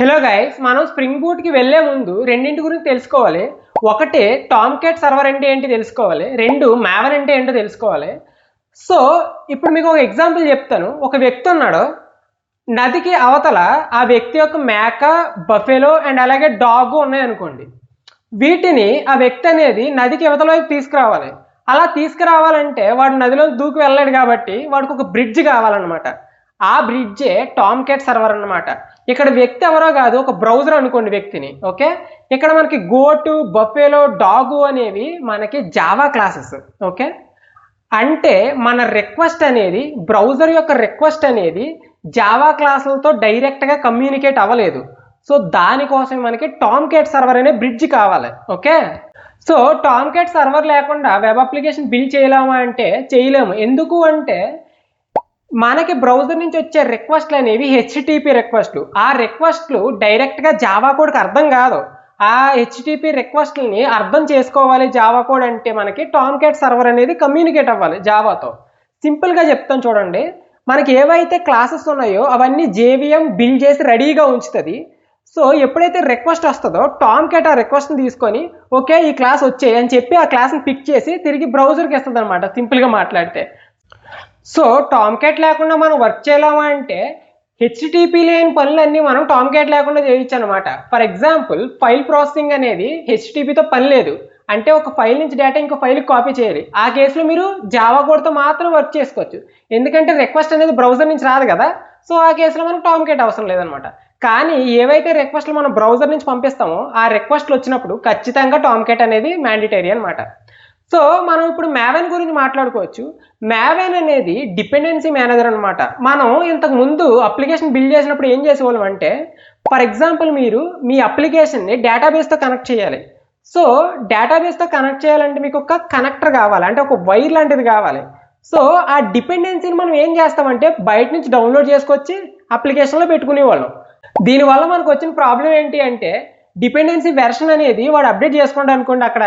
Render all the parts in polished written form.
Hello guys, మనం spring బూట్కి వెళ్ళే ముందు రెండింటి గురించి తెలుసుకోవాలి. ఒకటి టామ్క్యాట్ సర్వర్ అంటే ఏంటి తెలుసుకోవాలి, రెండు మావెన్ అంటే ఏంటో తెలుసుకోవాలి. సో ఇప్పుడు మీకు ఒక ఎగ్జాంపుల్ చెప్తాను. ఒక వ్యక్తి ఉన్నాడు, నదికి అవతల ఆ వ్యక్తి యొక్క మేక, బఫెలో అండ్ అలాగే డాగ్ ఉన్నాయనుకోండి. వీటిని ఆ వ్యక్తి అనేది నదికి అవతల వైపు తీసుకురావాలి. అలా తీసుకురావాలంటే వాడు నదిలో దూకి వెళ్ళాడు కాబట్టి వాడికి ఒక బ్రిడ్జ్ కావాలన్నమాట. ఆ బ్రిడ్జే టామ్క్యాట్ సర్వర్ అన్నమాట. ఇక్కడ వ్యక్తి ఎవరో కాదు, ఒక బ్రౌజర్ అనుకోండి వ్యక్తిని. ఓకే, ఇక్కడ మనకి గోటు, బఫెలో, డాగు అనేవి మనకి జావా క్లాసెస్. ఓకే, అంటే మన రిక్వెస్ట్ అనేది, బ్రౌజర్ యొక్క రిక్వెస్ట్ అనేది జావా క్లాసులతో డైరెక్ట్గా కమ్యూనికేట్ అవ్వలేదు. సో దానికోసం మనకి టామ్క్యాట్ సర్వర్ అనే బ్రిడ్జ్ కావాలి. ఓకే, సో టామ్క్యాట్ సర్వర్ లేకుండా వెబ్ అప్లికేషన్ బిల్డ్ చేయలేమా అంటే చేయలేము. ఎందుకు అంటే మనకి బ్రౌజర్ నుంచి వచ్చే రిక్వెస్ట్లు అనేవి హెచ్టిటిపి రిక్వెస్ట్లు. ఆ రిక్వెస్ట్లు డైరెక్ట్గా జావా కోడ్కి అర్థం కాదు. ఆ హెచ్టిటిపి రిక్వెస్ట్లని అర్థం చేసుకోవాలి జావా కోడ్ అంటే మనకి టామ్క్యాట్ సర్వర్ అనేది కమ్యూనికేట్ అవ్వాలి జావాతో. సింపుల్గా చెప్తాను చూడండి. మనకి ఏవైతే క్లాసెస్ ఉన్నాయో అవన్నీ జేవిఎం బిల్డ్ చేసి రెడీగా ఉంచుతుంది. సో ఎప్పుడైతే రిక్వెస్ట్ వస్తుందో టామ్క్యాట్ ఆ రిక్వెస్ట్ని తీసుకొని ఓకే ఈ క్లాస్ వచ్చాయి అని చెప్పి ఆ క్లాస్ని పిక్ చేసి తిరిగి బ్రౌజర్కి ఇస్తుంది అనమాట, సింపుల్గా మాట్లాడితే. సో టామ్క్యాట్ లేకుండా మనం వర్క్ చేయలేమా అంటే హెచ్టిటిపి లేని పనులన్నీ మనం టామ్క్యాట్ లేకుండా చేయొచ్చు అనమాట. ఫర్ ఎగ్జాంపుల్ ఫైల్ ప్రాసెసింగ్ అనేది హెచ్టిటిపితో పని లేదు. అంటే ఒక ఫైల్ నుంచి డేటా ఇంకో ఫైల్కి కాపీ చేయాలి. ఆ కేసులో మీరు జావా కోడ్తో మాత్రం వర్క్ చేసుకోవచ్చు, ఎందుకంటే రిక్వెస్ట్ అనేది బ్రౌజర్ నుంచి రాదు కదా. సో ఆ కేసులో మనకు టామ్క్యాట్ అవసరం లేదనమాట. కానీ ఏవైతే రిక్వెస్ట్లు మనం బ్రౌజర్ నుంచి పంపిస్తామో ఆ రిక్వెస్ట్లు వచ్చినప్పుడు ఖచ్చితంగా టామ్క్యాట్ అనేది మ్యాండేటరీ అనమాట. సో మనం ఇప్పుడు మావెన్ గురించి మాట్లాడుకోవచ్చు. మావెన్ అనేది డిపెండెన్సీ మేనేజర్ అనమాట. మనం ఇంతకు ముందు అప్లికేషన్ బిల్డ్ చేసినప్పుడు ఏం చేసేవాళ్ళం అంటే, ఫర్ ఎగ్జాంపుల్ మీరు మీ అప్లికేషన్ని డేటాబేస్తో కనెక్ట్ చేయాలి. సో డేటాబేస్తో కనెక్ట్ చేయాలంటే మీకు ఒక కనెక్టర్ కావాలి, అంటే ఒక వైర్ లాంటిది కావాలి. సో ఆ డిపెండెన్సీని మనం ఏం చేస్తామంటే బయట నుంచి డౌన్లోడ్ చేసుకొచ్చి అప్లికేషన్లో పెట్టుకునేవాళ్ళం. దీనివల్ల మనకు వచ్చిన ప్రాబ్లం ఏంటి అంటే, డిపెండెన్సీ వెర్షన్ అనేది వాడు అప్డేట్ చేసుకుంటా అనుకోండి, అక్కడ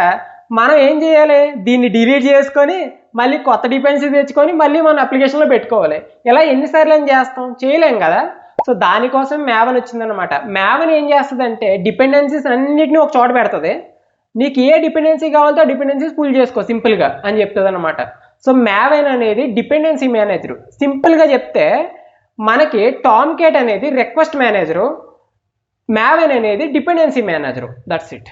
మనం ఏం చేయాలి, దీన్ని డిలీట్ చేసుకొని మళ్ళీ కొత్త డిపెండెన్సీ తెచ్చుకొని మళ్ళీ మన అప్లికేషన్లో పెట్టుకోవాలి. ఇలా ఎన్నిసార్లు ఏం చేస్తాం, చేయలేం కదా. సో దానికోసం మావెన్ వచ్చిందనమాట. మావెన్ ఏం చేస్తుంది అంటే డిపెండెన్సీస్ అన్నిటిని ఒక చోట పెడుతుంది. నీకు ఏ డిపెండెన్సీ కావాలో ఆ డిపెండెన్సీస్ పుల్ చేసుకో సింపుల్గా అని చెప్తుంది అనమాట. సో మావెన్ అనేది డిపెండెన్సీ మేనేజరు. సింపుల్గా చెప్తే మనకి టామ్క్యాట్ అనేది రిక్వెస్ట్ మేనేజరు, మావెన్ అనేది డిపెండెన్సీ మేనేజరు. That's it.